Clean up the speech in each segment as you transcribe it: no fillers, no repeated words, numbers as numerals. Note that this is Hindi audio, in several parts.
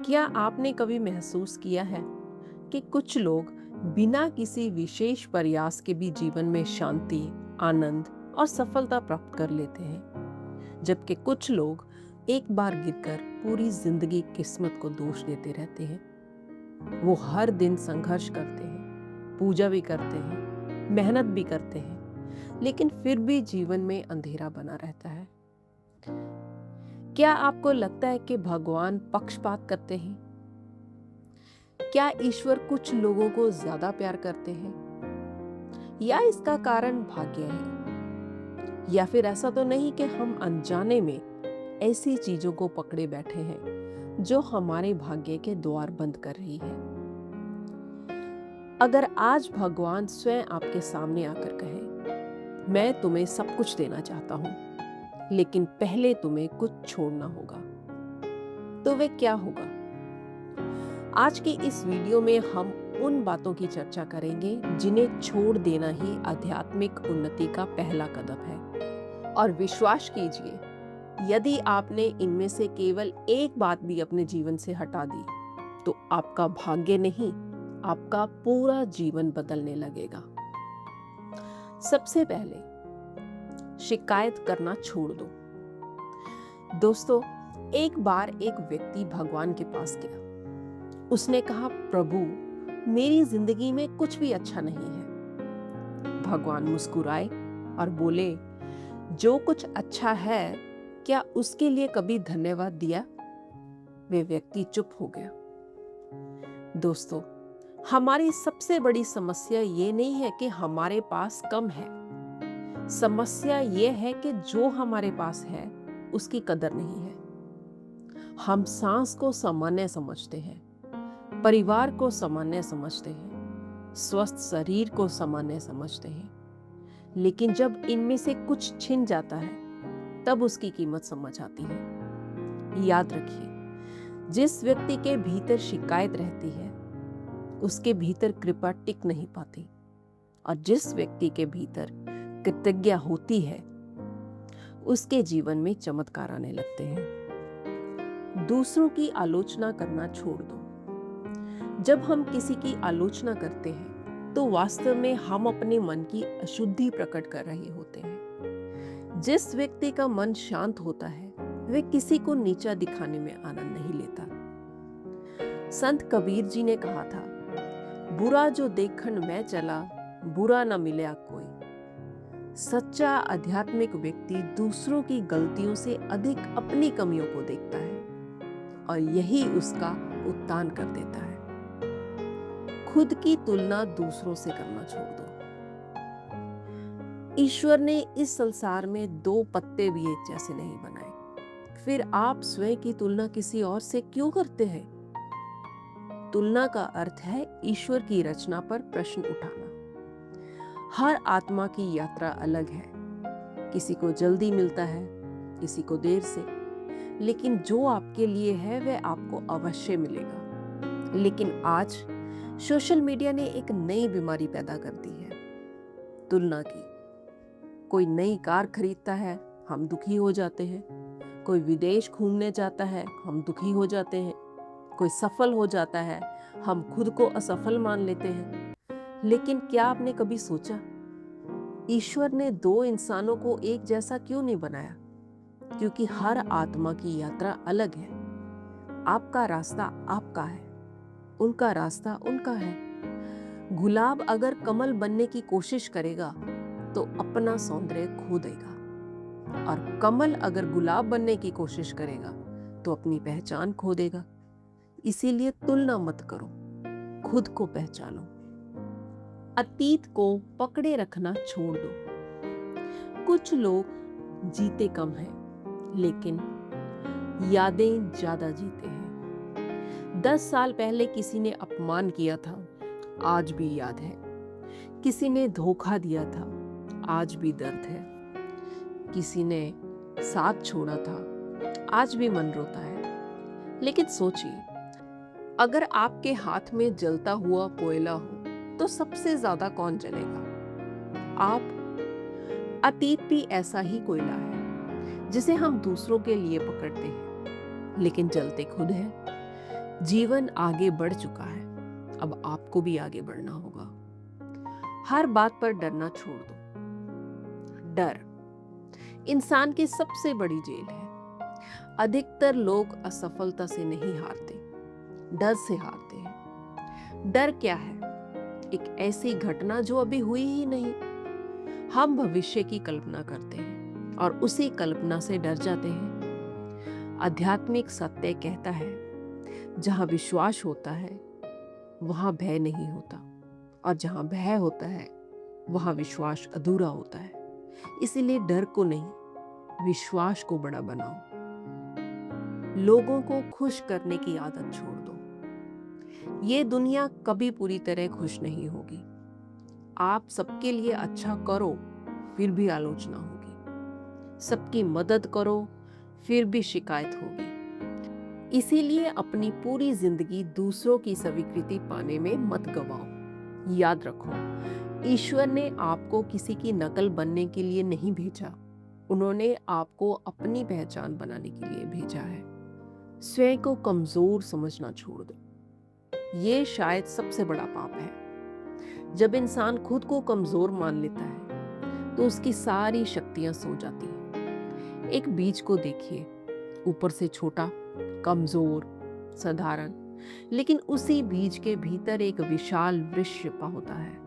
क्या आपने कभी महसूस किया है कि कुछ लोग बिना किसी विशेष प्रयास के भी जीवन में शांति, आनंद और सफलता प्राप्त कर लेते हैं, जबकि कुछ लोग एक बार गिरकर पूरी जिंदगी किस्मत को दोष देते रहते हैं। वो हर दिन संघर्ष करते हैं, पूजा भी करते हैं, मेहनत भी करते हैं, लेकिन फिर भी जीवन में अंधेरा बना रहता है। क्या आपको लगता है कि भगवान पक्षपात करते हैं? क्या ईश्वर कुछ लोगों को ज्यादा प्यार करते हैं? या इसका कारण भाग्य है? या फिर ऐसा तो नहीं कि हम अनजाने में ऐसी चीजों को पकड़े बैठे हैं जो हमारे भाग्य के द्वार बंद कर रही है? अगर आज भगवान स्वयं आपके सामने आकर कहे, मैं तुम्हें सब कुछ देना चाहता हूं, लेकिन पहले तुम्हें कुछ छोड़ना होगा, तो वे क्या होगा? आज की इस वीडियो में हम उन बातों की चर्चा करेंगे जिन्हें छोड़ देना ही आध्यात्मिक उन्नति का पहला कदम है। और विश्वास कीजिए, यदि आपने इनमें से केवल एक बात भी अपने जीवन से हटा दी, तो आपका भाग्य नहीं, आपका पूरा जीवन बदलने लगेगा। सबसे पहले, शिकायत करना छोड़ दो। दोस्तों, एक बार एक व्यक्ति भगवान के पास गया। उसने कहा, प्रभु, मेरी जिंदगी में कुछ भी अच्छा नहीं है। भगवान मुस्कुराए और बोले, जो कुछ अच्छा है, क्या उसके लिए कभी धन्यवाद दिया? वे व्यक्ति चुप हो गया। दोस्तों, हमारी सबसे बड़ी समस्या ये नहीं है कि हमारे पास कम है। समस्या ये है कि जो हमारे पास है उसकी कदर नहीं है। हम सांस को सामान्य समझते हैं, परिवार को सामान्य समझते हैं, स्वस्थ शरीर को सामान्य समझते हैं, लेकिन जब इनमें से कुछ छिन जाता है तब उसकी कीमत समझ आती है। याद रखिए, जिस व्यक्ति के भीतर शिकायत रहती है उसके भीतर कृपा टिक नहीं पाती, और जिस व्यक्ति के भीतर कृतज्ञता होती है उसके जीवन में चमत्कार आने लगते हैं। दूसरों की आलोचना करना छोड़ दो। जब हम किसी की आलोचना करते हैं तो वास्तव में हम अपने मन की अशुद्धि प्रकट कर रहे होते हैं। जिस व्यक्ति का मन शांत होता है वे किसी को नीचा दिखाने में आनंद नहीं लेता। संत कबीर जी ने कहा था, बुरा जो देखन मैं चला, बुरा न मिला कोई। सच्चा आध्यात्मिक व्यक्ति दूसरों की गलतियों से अधिक अपनी कमियों को देखता है, और यही उसका उत्थान कर देता है। खुद की तुलना दूसरों से करना छोड़ दो। ईश्वर ने इस संसार में दो पत्ते भी एक जैसे नहीं बनाए, फिर आप स्वयं की तुलना किसी और से क्यों करते हैं? तुलना का अर्थ है ईश्वर की रचना पर प्रश्न उठाना। हर आत्मा की यात्रा अलग है। किसी को जल्दी मिलता है, किसी को देर से, लेकिन जो आपके लिए है वह आपको अवश्य मिलेगा। लेकिन आज सोशल मीडिया ने एक नई बीमारी पैदा कर दी है, तुलना की। कोई नई कार खरीदता है, हम दुखी हो जाते हैं। कोई विदेश घूमने जाता है, हम दुखी हो जाते हैं। कोई सफल हो जाता है, हम खुद को असफल मान लेते हैं। लेकिन क्या आपने कभी सोचा, ईश्वर ने दो इंसानों को एक जैसा क्यों नहीं बनाया? क्योंकि हर आत्मा की यात्रा अलग है। आपका रास्ता आपका है, उनका रास्ता उनका है। गुलाब अगर कमल बनने की कोशिश करेगा तो अपना सौंदर्य खो देगा, और कमल अगर गुलाब बनने की कोशिश करेगा तो अपनी पहचान खो देगा। इसीलिए तुलना मत करो, खुद को पहचानो। अतीत को पकड़े रखना छोड़ दो। कुछ लोग जीते कम हैं, लेकिन यादें ज्यादा जीते हैं। 10 साल पहले किसी ने अपमान किया था, आज भी याद है। किसी ने धोखा दिया था, आज भी दर्द है। किसी ने साथ छोड़ा था, आज भी मन रोता है। लेकिन सोचिए, अगर आपके हाथ में जलता हुआ कोयला हो तो सबसे ज्यादा कौन जलेगा? आप। अतीत भी ऐसा ही कोयला है जिसे हम दूसरों के लिए पकड़ते हैं, लेकिन जलते खुद हैं। जीवन आगे बढ़ चुका है, अब आपको भी आगे बढ़ना होगा। हर बात पर डरना छोड़ दो। डर इंसान की सबसे बड़ी जेल है। अधिकतर लोग असफलता से नहीं हारते, डर से हारते हैं। डर क्या है? एक ऐसी घटना जो अभी हुई ही नहीं। हम भविष्य की कल्पना करते हैं और उसी कल्पना से डर जाते हैं। आध्यात्मिक सत्य कहता है, जहां विश्वास होता है वहां भय नहीं होता, और जहां भय होता है वहां विश्वास अधूरा होता है। इसीलिए डर को नहीं, विश्वास को बड़ा बनाओ। लोगों को खुश करने की आदत छोड़ दो। ये दुनिया कभी पूरी तरह खुश नहीं होगी। आप सबके लिए अच्छा करो, फिर भी आलोचना होगी। सबकी मदद करो, फिर भी शिकायत होगी। इसीलिए अपनी पूरी जिंदगी दूसरों की स्वीकृति पाने में मत गवाओ। याद रखो, ईश्वर ने आपको किसी की नकल बनने के लिए नहीं भेजा। उन्होंने आपको अपनी पहचान बनाने के लिए भेजा है। स्वयं को कमजोर समझना छोड़ दो। ये शायद सबसे बड़ा पाप है। जब इंसान खुद को कमजोर मान लेता है तो उसकी सारी शक्तियां सो जाती हैं। एक बीज को देखिए, ऊपर से छोटा, कमजोर, साधारण, लेकिन उसी बीज के भीतर एक विशाल वृक्ष छिपा होता है।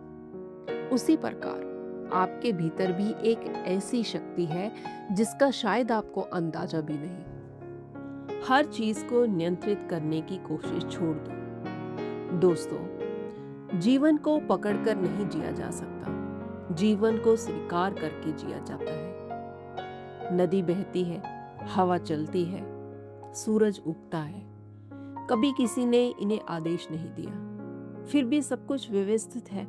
उसी प्रकार आपके भीतर भी एक ऐसी शक्ति है जिसका शायद आपको अंदाजा भी नहीं। हर चीज को नियंत्रित करने की कोशिश छोड़ दो। दोस्तों, जीवन को पकड़कर नहीं जिया जा सकता, जीवन को स्वीकार करके जिया जाता है। नदी बहती है, हवा चलती है, सूरज उगता है। कभी किसी ने इन्हें आदेश नहीं दिया, फिर भी सब कुछ व्यवस्थित है।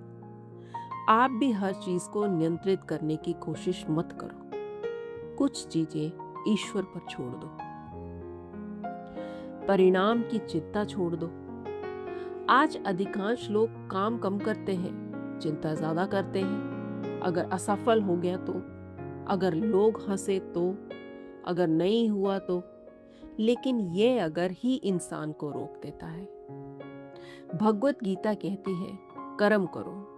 आप भी हर चीज को नियंत्रित करने की कोशिश मत करो। कुछ चीजें ईश्वर पर छोड़ दो। परिणाम की चिंता छोड़ दो। आज अधिकांश लोग काम कम करते हैं, चिंता ज्यादा करते हैं। अगर असफल हो गया तो, अगर लोग हंसे तो, अगर नहीं हुआ तो, लेकिन ये अगर ही इंसान को रोक देता है। भगवत गीता कहती है, कर्म करो,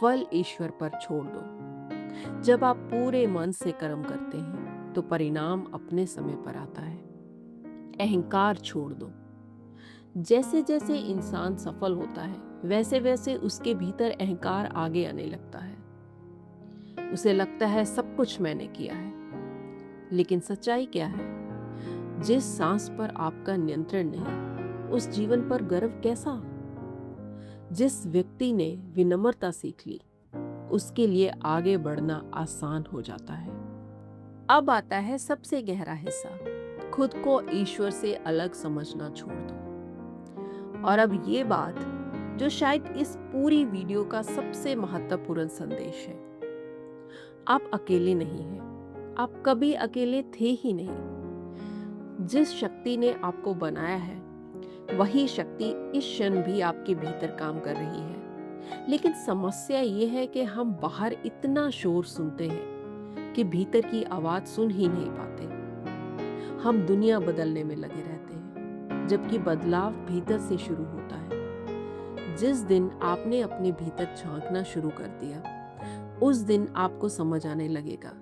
फल ईश्वर पर छोड़ दो। जब आप पूरे मन से कर्म करते हैं तो परिणाम अपने समय पर आता है। अहंकार छोड़ दो। जैसे जैसे इंसान सफल होता है, वैसे वैसे उसके भीतर अहंकार आगे आने लगता है। उसे लगता है सब कुछ मैंने किया है। लेकिन सच्चाई क्या है? जिस सांस पर आपका नियंत्रण नहीं, उस जीवन पर गर्व कैसा? जिस व्यक्ति ने विनम्रता सीख ली, उसके लिए आगे बढ़ना आसान हो जाता है। अब आता है सबसे गहरा हिस्सा, खुद को ईश्वर से अलग समझना छोड़ दो। और अब ये बात जो शायद इस पूरी वीडियो का सबसे महत्वपूर्ण संदेश है, आप अकेले नहीं हैं। आप कभी अकेले थे ही नहीं। जिस शक्ति ने आपको बनाया है, वही शक्ति इस क्षण भी आपके भीतर काम कर रही है। लेकिन समस्या ये है कि हम बाहर इतना शोर सुनते हैं कि भीतर की आवाज सुन ही नहीं पाते। हम दुनिया बदलने में लगे रहते हैं, जबकि बदलाव भीतर से शुरू होता है। जिस दिन आपने अपने भीतर झांकना शुरू कर दिया, उस दिन आपको समझ आने लगेगा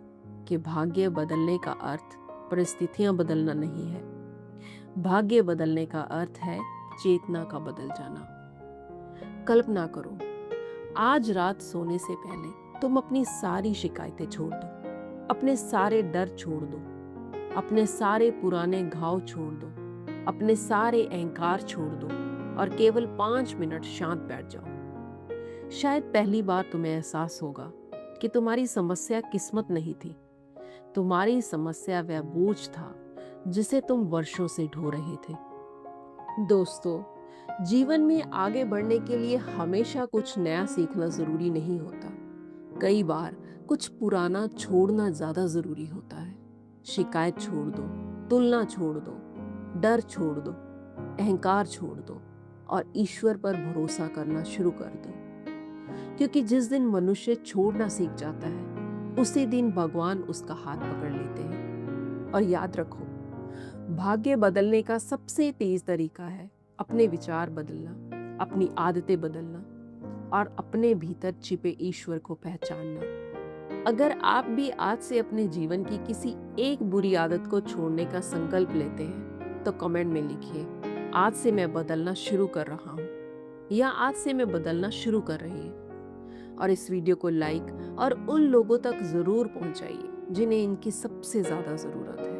कि भाग्य बदलने का अर्थ परिस्थितियां बदलना नहीं है। भाग्य बदलने का अर्थ है चेतना का बदल जाना। कल्पना करो, आज रात सोने से पहले तुम अपनी सारी शिकायतें छोड़ दो, अपने सारे डर छोड़ दो, अपने सारे पुराने घाव छोड़ दो, अपने सारे अहंकार छोड़ दो और केवल 5 मिनट शांत बैठ जाओ। शायद पहली बार तुम्हें एहसास होगा कि तुम्हारी समस्या किस्मत नहीं थी, तुम्हारी समस्या वह बोझ था जिसे तुम वर्षों से ढो रहे थे। दोस्तों, जीवन में आगे बढ़ने के लिए हमेशा कुछ नया सीखना जरूरी नहीं होता। कई बार कुछ पुराना छोड़ना ज्यादा जरूरी होता है। शिकायत छोड़ दो, तुलना छोड़ दो, डर छोड़ दो, अहंकार छोड़ दो और ईश्वर पर भरोसा करना शुरू कर दो। क्योंकि जिस दिन मनुष्य छोड़ना सीख जाता है, उसी दिन भगवान उसका हाथ पकड़ लेते हैं। और याद रखो, भाग्य बदलने का सबसे तेज तरीका है अपने विचार बदलना, अपनी आदतें बदलना और अपने भीतर छिपे ईश्वर को पहचानना। अगर आप भी आज से अपने जीवन की किसी एक बुरी आदत को छोड़ने का संकल्प लेते हैं, तो कमेंट में लिखिए, आज से मैं बदलना शुरू कर रहा हूँ या आज से मैं बदलना शुरू कर रही हूँ। और इस वीडियो को लाइक और उन लोगों तक ज़रूर पहुँचाइए जिन्हें इनकी सबसे ज़्यादा ज़रूरत है।